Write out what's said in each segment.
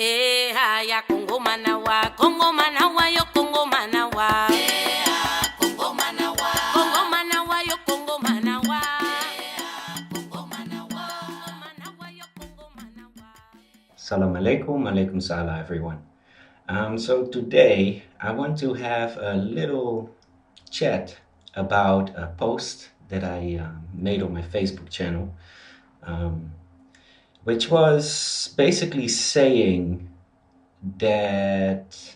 Haya Kongo manawa yo Kongo manawa. Kongo manawa. Kongo manawa yo Kongo manawa. Kongo manawa. Manawa yo Kongo manawa. Salam alaikum, alaikum salam everyone. So today I want to have a little chat about a post that I made on my Facebook channel, which was basically saying that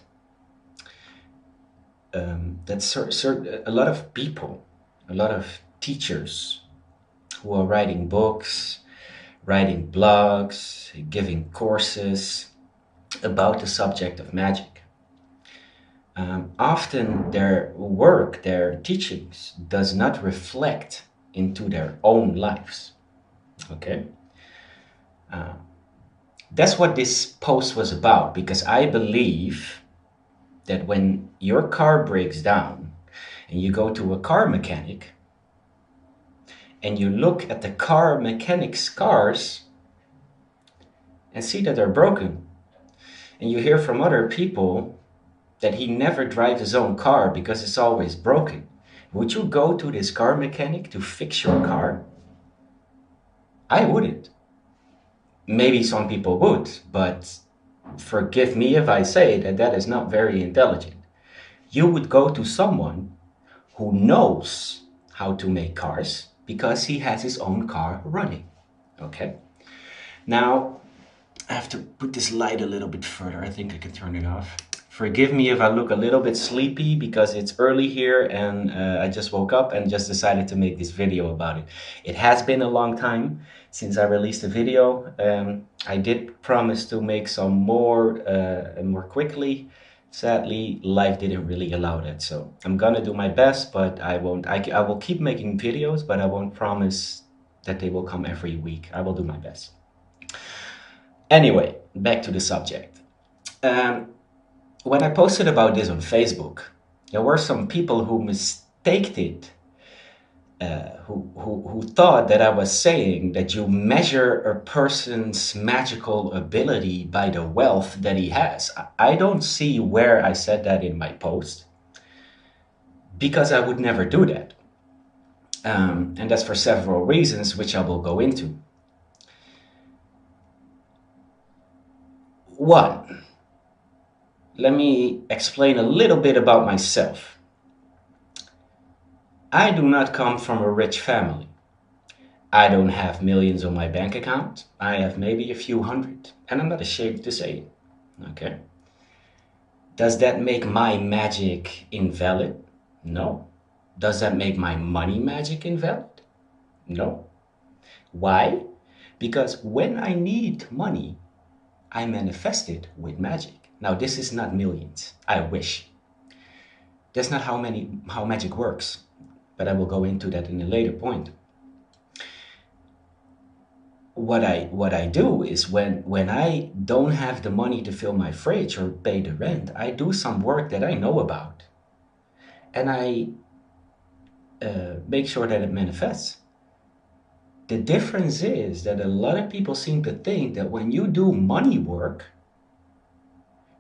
a lot of people, a lot of teachers who are writing books, writing blogs, giving courses about the subject of magic. Often their work, their teachings, does not reflect into their own lives. Okay? That's what this post was about, because I believe that when your car breaks down and you go to a car mechanic and you look at the car mechanic's cars and see that they're broken, and you hear from other people that he never drives his own car because it's always broken, would you go to this car mechanic to fix your car? I wouldn't. Maybe some people would, but forgive me if I say that that is not very intelligent. You would go to someone who knows how to make cars because he has his own car running. Okay? Now, I have to put this light a little bit further. I think I can turn it off. Forgive me if I look a little bit sleepy because it's early here and I just woke up and just decided to make this video about it. It has been a long time since I released a video. I did promise to make some more quickly. Sadly, life didn't really allow that. So I'm gonna do my best, but I won't. I will keep making videos, but I won't promise that they will come every week. I will do my best. Anyway, back to the subject. When I posted about this on Facebook, there were some people who mistaked it, who thought that I was saying that you measure a person's magical ability by the wealth that he has. I don't see where I said that in my post, because I would never do that. And that's for several reasons, which I will go into. One, let me explain a little bit about myself. I do not come from a rich family. I don't have millions on my bank account. I have maybe a few hundred, and I'm not ashamed to say it. Okay? Does that make my magic invalid? No. Does that make my money magic invalid? No. Why? Because when I need money, I manifest it with magic. Now, this is not millions. I wish. That's not how magic works. But I will go into that in a later point. What I do is when I don't have the money to fill my fridge or pay the rent, I do some work that I know about. And I make sure that it manifests. The difference is that a lot of people seem to think that when you do money work,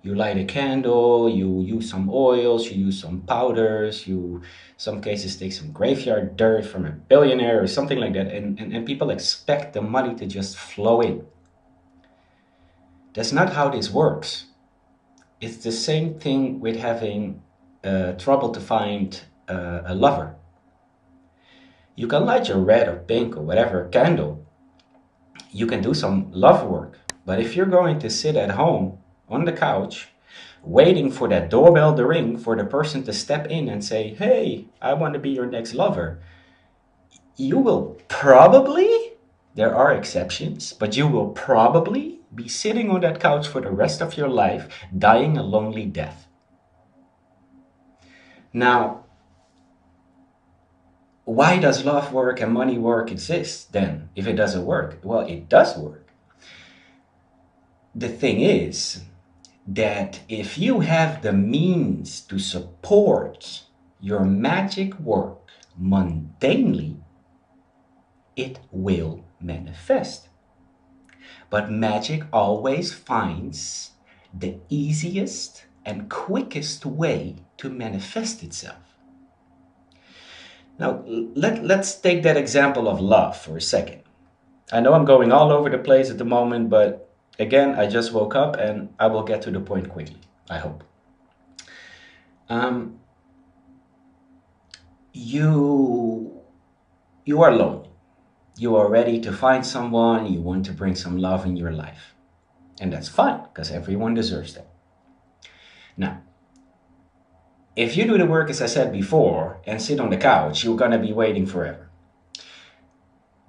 you light a candle, you use some oils, you use some powders, you, some cases, take some graveyard dirt from a billionaire or something like that, and people expect the money to just flow in. That's not how this works. It's the same thing with having trouble to find a lover. You can light your red or pink or whatever candle. You can do some love work. But if you're going to sit at home on the couch, waiting for that doorbell to ring, for the person to step in and say, hey, I want to be your next lover, you will probably, there are exceptions, but you will probably be sitting on that couch for the rest of your life, dying a lonely death. Now, why does love work and money work exist then, if it doesn't work? Well, it does work. The thing is that if you have the means to support your magic work mundanely, it will manifest. But magic always finds the easiest and quickest way to manifest itself. Now, let's take that example of love for a second. I know I'm going all over the place at the moment, but again, I just woke up and I will get to the point quickly, I hope. You are lonely. You are ready to find someone, you want to bring some love in your life. And that's fine, because everyone deserves that. Now, if you do the work as I said before and sit on the couch, you're gonna be waiting forever.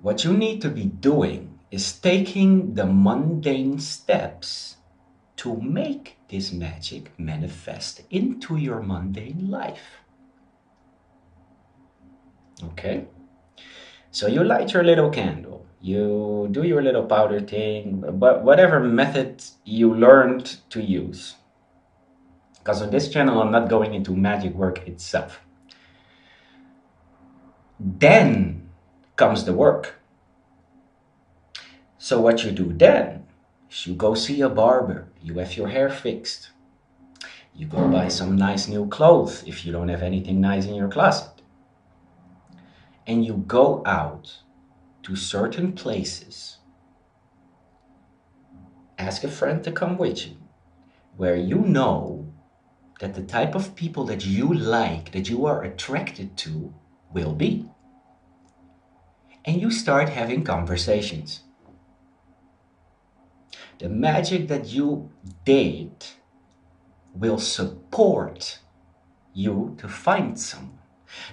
What you need to be doing is taking the mundane steps to make this magic manifest into your mundane life. Okay? So you light your little candle, you do your little powder thing, but whatever method you learned to use. Because on this channel, I'm not going into magic work itself. Then comes the work. So what you do then is you go see a barber, you have your hair fixed. You go buy some nice new clothes if you don't have anything nice in your closet. And you go out to certain places. Ask a friend to come with you, where you know that the type of people that you like, that you are attracted to, will be. And you start having conversations. The magic that you did will support you to find someone.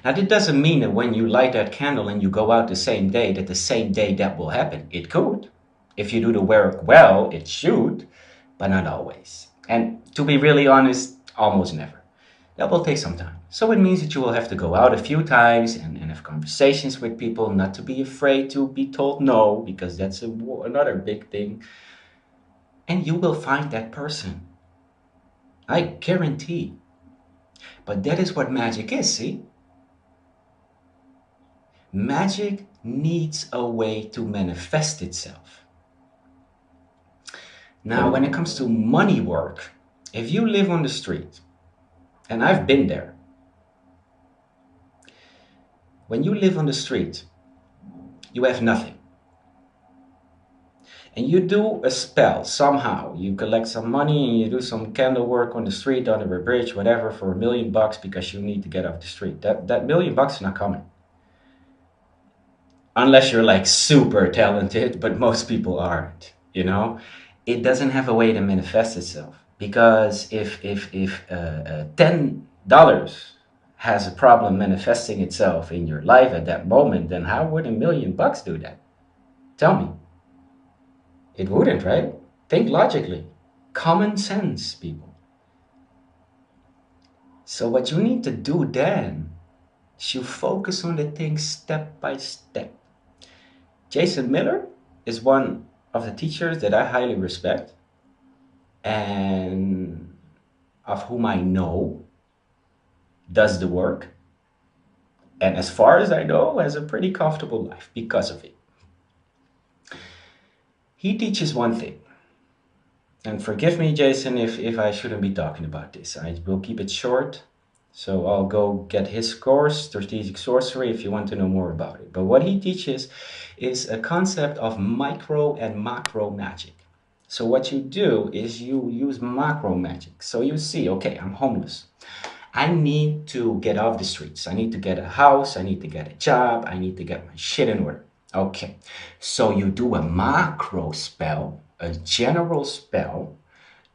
Now, that doesn't mean that when you light that candle and you go out the same day, that the same day that will happen. It could. If you do the work well, it should, but not always. And to be really honest, almost never. That will take some time. So it means that you will have to go out a few times and have conversations with people, not to be afraid to be told no, because that's another big thing. And you will find that person. I guarantee. But that is what magic is, see? Magic needs a way to manifest itself. Now, when it comes to money work, if you live on the street, and I've been there, when you live on the street, you have nothing. And you do a spell somehow. You collect some money and you do some candle work on the street, under a bridge, whatever, for $1 million because you need to get off the street. That $1 million is not coming. Unless you're like super talented, but most people aren't, you know? It doesn't have a way to manifest itself. Because if $10 has a problem manifesting itself in your life at that moment, then how would $1 million do that? Tell me. It wouldn't, right? Think logically. Common sense, people. So what you need to do then is you focus on the things step by step. Jason Miller is one of the teachers that I highly respect and of whom I know does the work. And as far as I know, has a pretty comfortable life because of it. He teaches one thing. And forgive me, Jason, if I shouldn't be talking about this. I will keep it short. So I'll go get his course, Strategic Sorcery, if you want to know more about it. But what he teaches is a concept of micro and macro magic. So what you do is you use macro magic. So you see, okay, I'm homeless. I need to get off the streets. I need to get a house. I need to get a job. I need to get my shit in order. Okay, so you do a macro spell, a general spell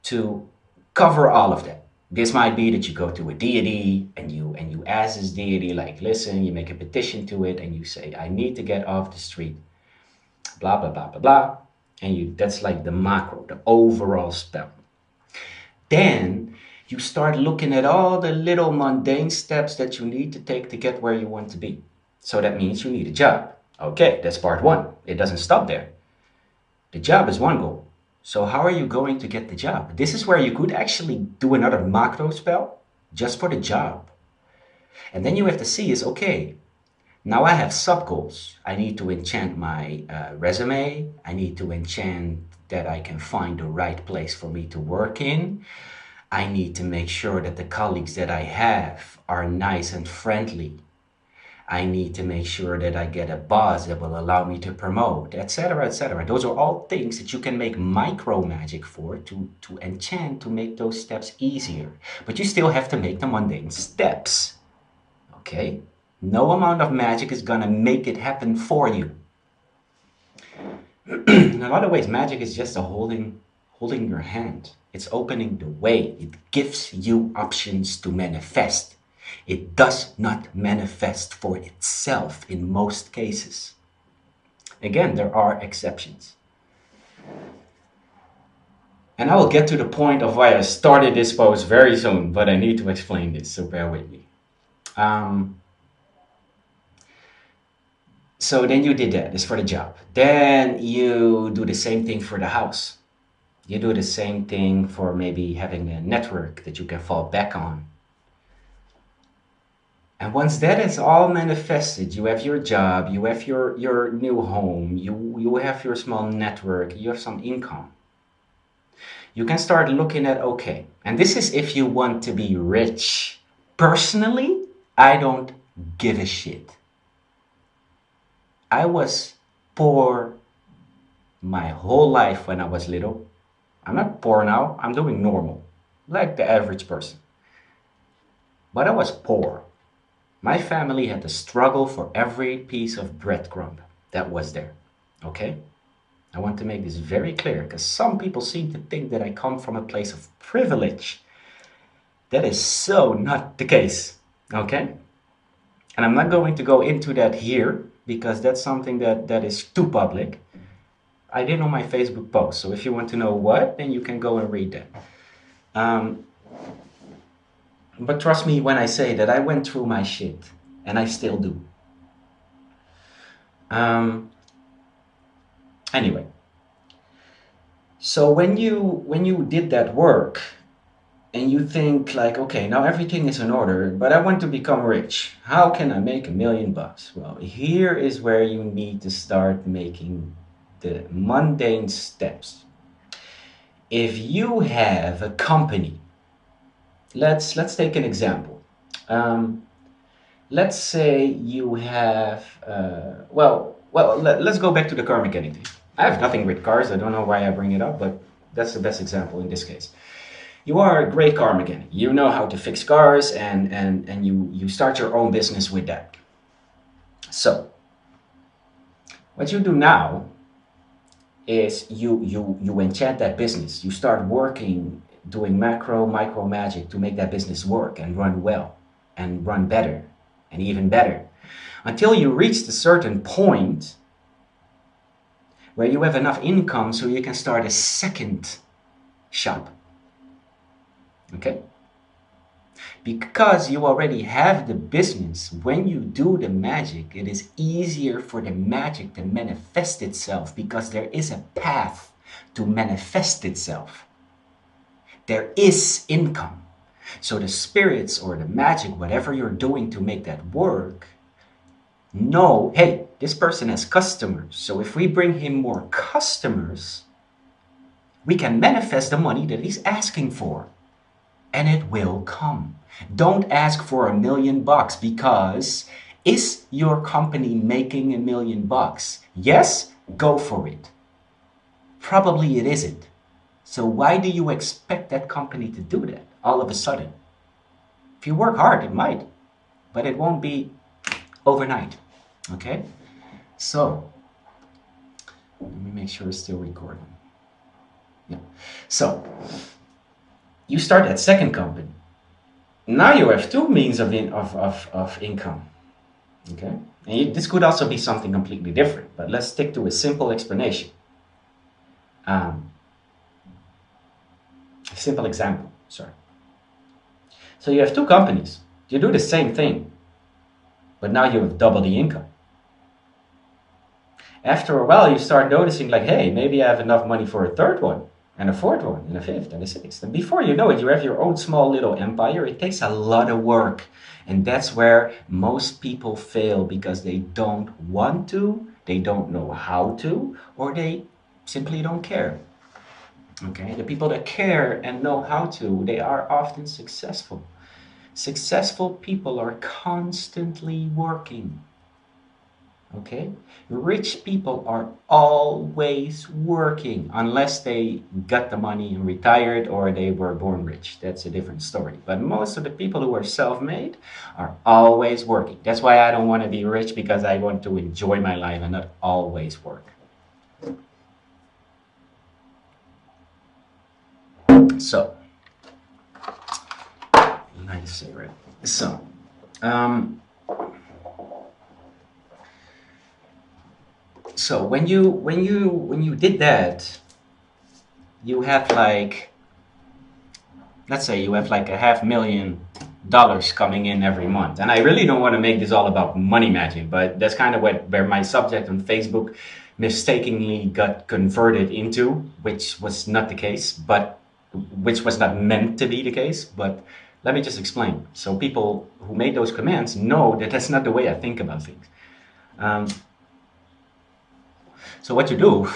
to cover all of that. This might be that you go to a deity and you ask this deity, like, listen, you make a petition to it and you say, I need to get off the street, blah, blah, blah, blah, blah. And that's like the macro, the overall spell. Then you start looking at all the little mundane steps that you need to take to get where you want to be. So that means you need a job. Okay, that's part one. It doesn't stop there. The job is one goal. So how are you going to get the job? This is where you could actually do another macro spell just for the job. And then you have to see is, okay, now I have sub goals. I need to enchant my resume. I need to enchant that I can find the right place for me to work in. I need to make sure that the colleagues that I have are nice and friendly. I need to make sure that I get a boss that will allow me to promote, etc., etc. Those are all things that you can make micro magic for, to enchant, to make those steps easier. But you still have to make the mundane steps. Okay? No amount of magic is gonna make it happen for you. In a lot of ways, magic is just a holding your hand. It's opening the way. It gives you options to manifest. It does not manifest for itself in most cases. Again, there are exceptions. And I will get to the point of why I started this post very soon, but I need to explain this, so bear with me. So then you did that. It's for the job. Then you do the same thing for the house. You do the same thing for maybe having a network that you can fall back on. And once that is all manifested, you have your job, you have your new home, you have your small network, you have some income. You can start looking at, okay, and this is if you want to be rich. Personally, I don't give a shit. I was poor my whole life when I was little. I'm not poor now, I'm doing normal, like the average person. But I was poor. My family had to struggle for every piece of breadcrumb that was there, okay? I want to make this very clear, because some people seem to think that I come from a place of privilege. That is so not the case, okay? And I'm not going to go into that here, because that's something that is too public. I did on my Facebook post, so if you want to know what, then you can go and read that. But trust me when I say that I went through my shit, and I still do. Anyway, so when you did that work, and you think like, okay, now everything is in order, but I want to become rich. How can I make $1 million? Well, here is where you need to start making the mundane steps. If you have a company, let's take an example. Let's say you have, let's go back to the car mechanic thing. I have nothing with cars. I don't know why I bring it up, but that's the best example in this case. You are a great car mechanic. You know how to fix cars, and you start your own business with that. So what you do now is you enchant that business. You start working, doing micro magic to make that business work and run well and run better and even better, until you reach a certain point where you have enough income so you can start a second shop. Okay? Because you already have the business, when you do the magic, it is easier for the magic to manifest itself, because there is a path to manifest itself. There is income. So the spirits or the magic, whatever you're doing to make that work, know, hey, this person has customers. So if we bring him more customers, we can manifest the money that he's asking for. And it will come. Don't ask for $1 million, because is your company making $1 million? Yes, go for it. Probably it isn't. So why do you expect that company to do that all of a sudden? If you work hard, it might, but it won't be overnight. Okay? So, let me make sure it's still recording. Yeah. So, you start that second company. Now you have two means of income. Okay? And this could also be something completely different, but let's stick to a simple explanation. A simple example, sorry. So you have two companies. You do the same thing, but now you have double the income. After a while, you start noticing like, hey, maybe I have enough money for a third one, and a fourth one, and a fifth, and a sixth. And before you know it, you have your own small little empire. It takes a lot of work. And that's where most people fail, because they don't want to, they don't know how to, or they simply don't care. Okay, the people that care and know how to, they are often successful. Successful people are constantly working. Okay, rich people are always working unless they got the money and retired or they were born rich. That's a different story. But most of the people who are self-made are always working. That's why I don't want to be rich, because I want to enjoy my life and not always work. So, light a cigarette. So, um, so when you did that, you have like, let's say you have like $500,000 coming in every month. And I really don't want to make this all about money magic, but that's kind of where my subject on Facebook mistakenly got converted into, which was not the case, but which was not meant to be the case. But let me just explain. So people who made those comments know that that's not the way I think about things. Um, so what you do,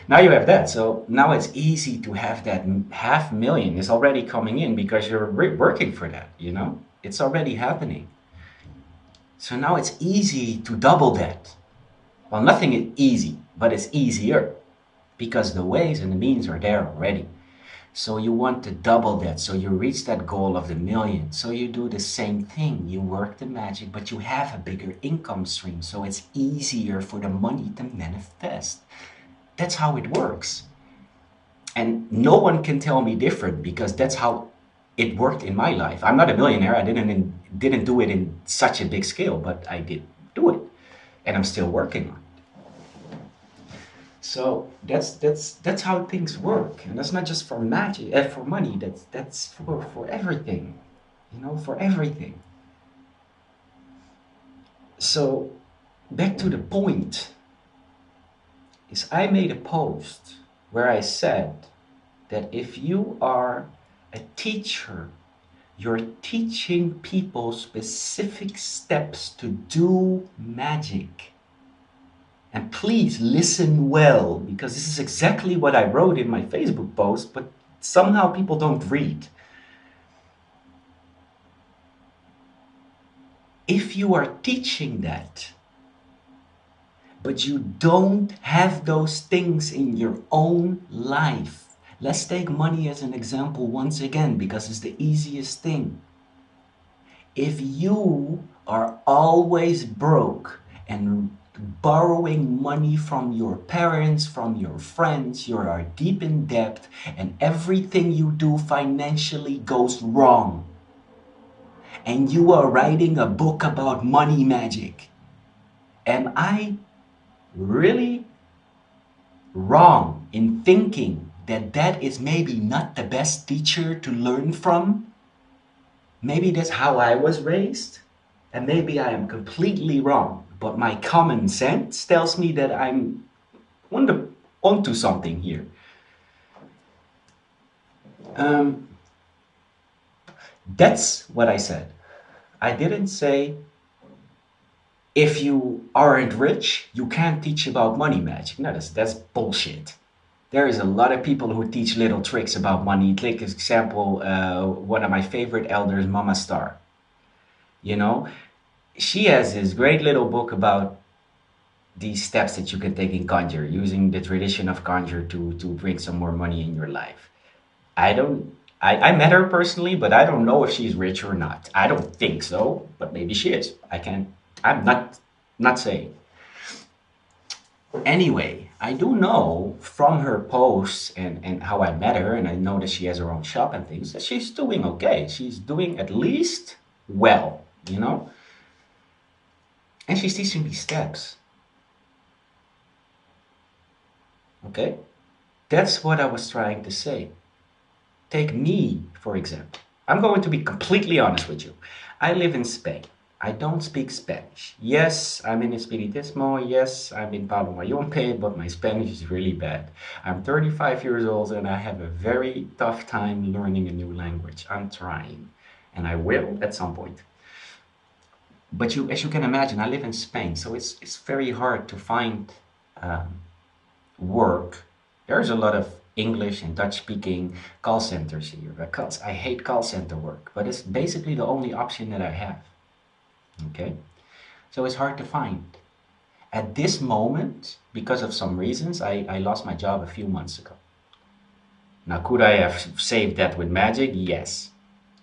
now you have that. So now it's easy to have that $500,000 is already coming in because you're working for that, you know? It's already happening. So now it's easy to double that. Well, nothing is easy, but it's easier because the ways and the means are there already. So you want to double that, so you reach that goal of the million. So you do the same thing. You work the magic, but you have a bigger income stream, so it's easier for the money to manifest. That's how it works. And no one can tell me different, because that's how it worked in my life. I'm not a millionaire. I didn't do it in such a big scale, but I did do it, and I'm still working on it. So that's how things work, and that's not just for magic, for money. That's for everything, you know, for everything. So back to the point is, I made a post where I said that if you are a teacher, you're teaching people specific steps to do magic. And please listen well, because this is exactly what I wrote in my Facebook post, but somehow people don't read. If you are teaching that, but you don't have those things in your own life, let's take money as an example once again, because it's the easiest thing. If you are always broke and borrowing money from your parents, from your friends, you are deep in debt, and everything you do financially goes wrong, and you are writing a book about money magic, am I really wrong in thinking that that is maybe not the best teacher to learn from? Maybe that's how I was raised, and maybe I am completely wrong, but my common sense tells me that I'm onto something here. Um, that's what I said. I didn't say, if you aren't rich, you can't teach about money magic. No, that's bullshit. There is a lot of people who teach little tricks about money. Take example, one of my favorite elders, Mama Star. You know, she has this great little book about these steps that you can take in conjure, using the tradition of conjure to bring some more money in your life. I don't. I met her personally, but I don't know if she's rich or not. I don't think so, but maybe she is. I can't. I'm not saying. Anyway, I do know from her posts and how I met her, and I know that she has her own shop and things, that she's doing okay. She's doing at least well, you know? And she's teaching me steps. Okay? That's what I was trying to say. Take me, for example. I'm going to be completely honest with you. I live in Spain. I don't speak Spanish. Yes, I'm in Espiritismo. Yes, I'm in Palo Mayombe, but my Spanish is really bad. I'm 35 years old and I have a very tough time learning a new language. I'm trying, and I will at some point. But as you can imagine, I live in Spain, so it's very hard to find um, work. There's a lot of English and Dutch speaking call centers here. Because I hate call center work, but it's basically the only option that I have. Okay? So it's hard to find. At this moment, because of some reasons, I lost my job a few months ago. Now, could I have saved that with magic? Yes.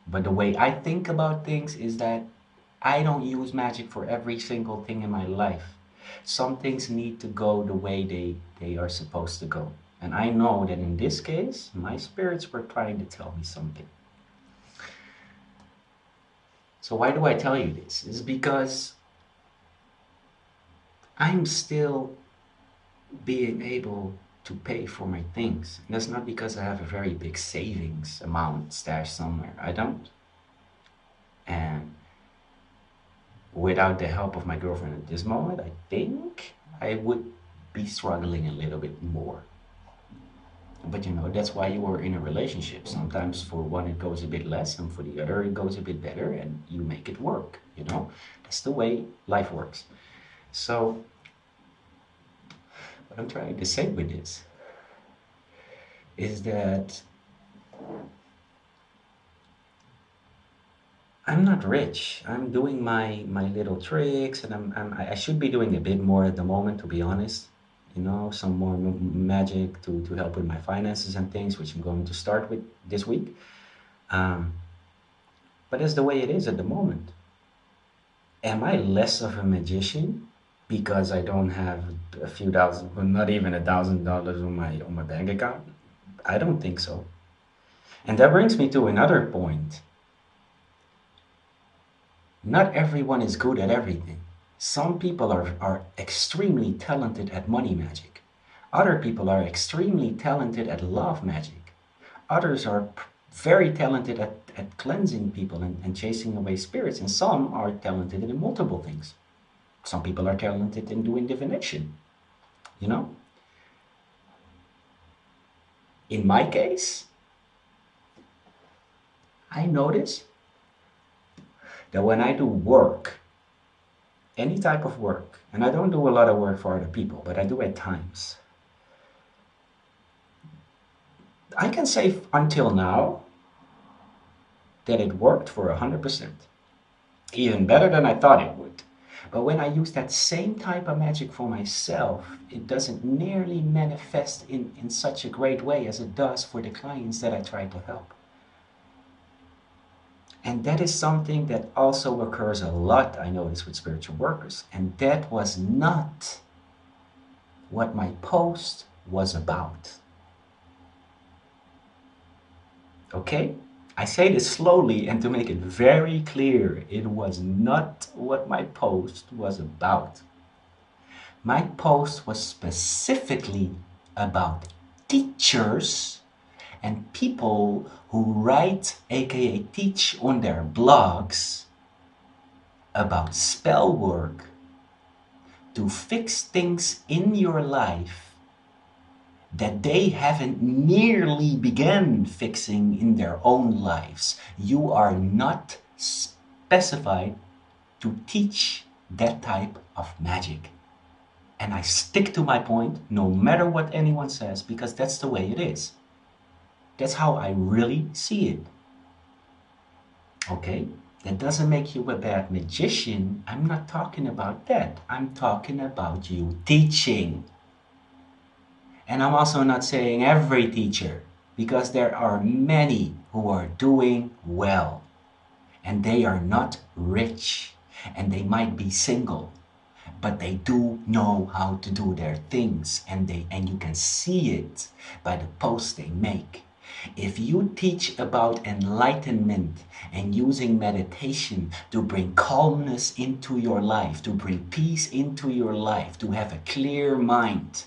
But the way I think about things is that I don't use magic for every single thing in my life. Some things need to go the way they are supposed to go. And I know that in this case, my spirits were trying to tell me something. So why do I tell you this? It's because I'm still being able to pay for my things. And that's not because I have a very big savings amount stashed somewhere. I don't. And without the help of my girlfriend at this moment, I think I would be struggling a little bit more. But you know, that's why you are in a relationship. Sometimes for one it goes a bit less, and for the other it goes a bit better, and you make it work, you know? That's the way life works. So, what I'm trying to say with this is that I'm not rich. I'm doing my little tricks, and I should be doing a bit more at the moment, to be honest. You know, some more magic to help with my finances and things, which I'm going to start with this week. Um, but that's the way it is at the moment. Am I less of a magician because I don't have a few thousand, well, not even $1,000 on my bank account? I don't think so. And that brings me to another point. Not everyone is good at everything. Some people are extremely talented at money magic. Other people are extremely talented at love magic. Others are very talented at cleansing people and chasing away spirits. And some are talented in multiple things. Some people are talented in doing divination. You know? In my case, I notice that when I do work, any type of work, and I don't do a lot of work for other people, but I do at times, I can say until now that it worked for 100%. Even better than I thought it would. But when I use that same type of magic for myself, it doesn't nearly manifest in such a great way as it does for the clients that I try to help. And that is something that also occurs a lot, I notice, with spiritual workers. And that was not what my post was about. Okay? I say this slowly and to make it very clear, it was not what my post was about. My post was specifically about teachers and people who write, aka teach on their blogs about spell work to fix things in your life that they haven't nearly begun fixing in their own lives. You are not specified to teach that type of magic. And I stick to my point no matter what anyone says, because that's the way it is. That's how I really see it. Okay? That doesn't make you a bad magician. I'm not talking about that. I'm talking about you teaching. And I'm also not saying every teacher, because there are many who are doing well. And they are not rich. And they might be single. But they do know how to do their things. And you can see it by the posts they make. If you teach about enlightenment and using meditation to bring calmness into your life, to bring peace into your life, to have a clear mind,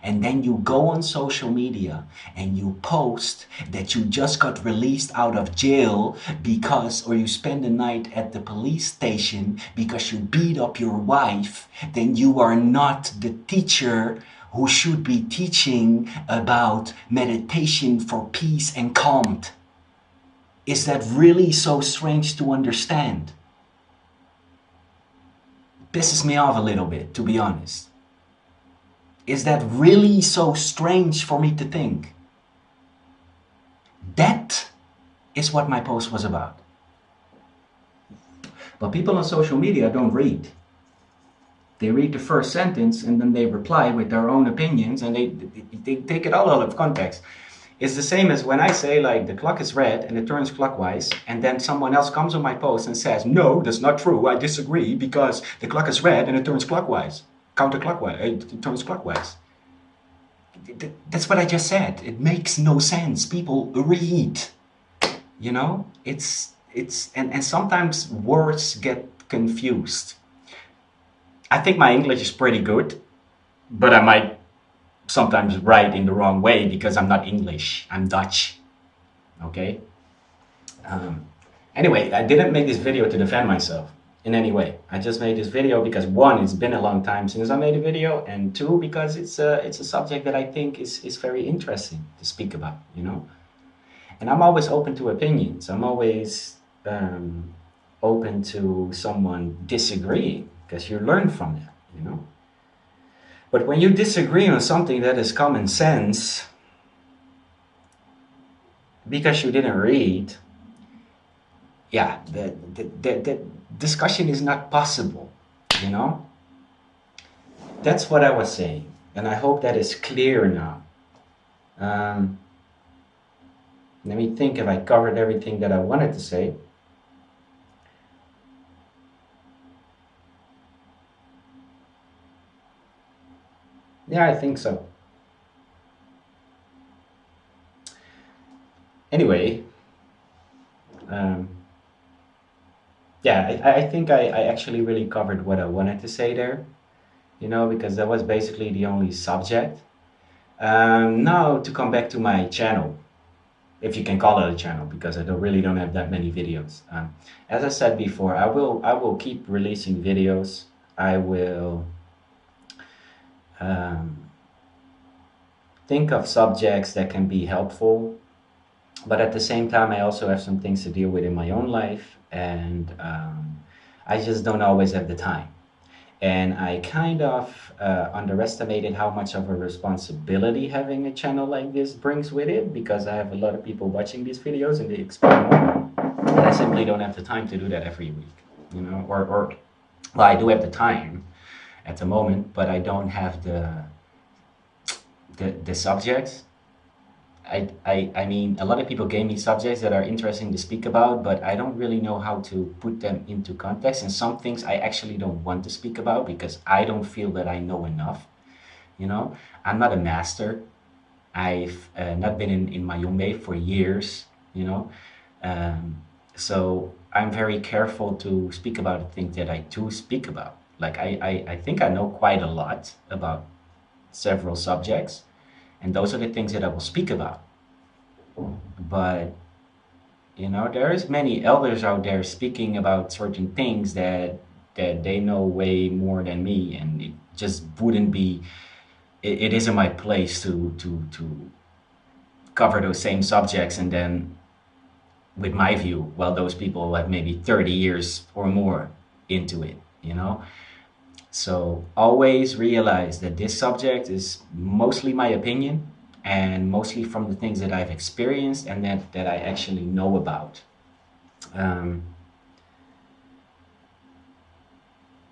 and then you go on social media and you post that you just got released out of jail because, or you spend the night at the police station because you beat up your wife, then you are not the teacher who should be teaching about meditation for peace and calm. Is that really so strange to understand? Pisses me off a little bit, to be honest. Is that really so strange for me to think? That is what my post was about. But people on social media don't read. They read the first sentence and then they reply with their own opinions, and they take it all out of context. It's the same as when I say, like, the clock is red and it turns clockwise, and then someone else comes on my post and says, no, that's not true, I disagree, because the clock is red and it turns clockwise, counterclockwise, it turns clockwise. That's what I just said. It makes no sense. People read, you know, and sometimes words get confused. I think my English is pretty good, but I might sometimes write in the wrong way because I'm not English, I'm Dutch, okay? Anyway, I didn't make this video to defend myself in any way. I just made this video because, one, it's been a long time since I made a video, and two, because it's a subject that I think is very interesting to speak about, you know? And I'm always open to opinions. I'm always open to someone disagreeing, because you learn from that, you know? But when you disagree on something that is common sense, because you didn't read, yeah, the discussion is not possible, you know? That's what I was saying, and I hope that is clear now. Let me think if I covered everything that I wanted to say. Yeah, I think so. Anyway, yeah, I think I actually really covered what I wanted to say there, you know, because that was basically the only subject. Now to come back to my channel, if you can call it a channel, because I really don't have that many videos. As I said before, I will keep releasing videos. I will think of subjects that can be helpful, but at the same time I also have some things to deal with in my own life, and I just don't always have the time. And I kind of underestimated how much of a responsibility having a channel like this brings with it, because I have a lot of people watching these videos and they expect more, and I simply don't have the time to do that every week, you know, or well, I do have the time at the moment, but I don't have the subjects. I mean, a lot of people gave me subjects that are interesting to speak about, but I don't really know how to put them into context, and some things I actually don't want to speak about because I don't feel that I know enough, you know? I'm not a master. I've not been in Mayombe for years, you know? So I'm very careful to speak about the things that I do speak about. Like, I think I know quite a lot about several subjects, and those are the things that I will speak about. But, you know, there's many elders out there speaking about certain things that they know way more than me, and it just wouldn't be, it isn't my place to cover those same subjects and then with my view, while those people have maybe 30 years or more into it, you know? So always realize that this subject is mostly my opinion, and mostly from the things that I've experienced and that I actually know about. Yeah,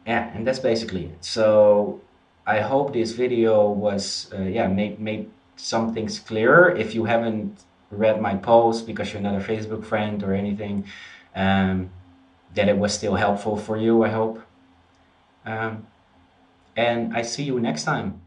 and that's basically it. So I hope this video was, yeah, made some things clearer. If you haven't read my post because you're not a Facebook friend or anything, that it was still helpful for you, I hope. And I see you next time.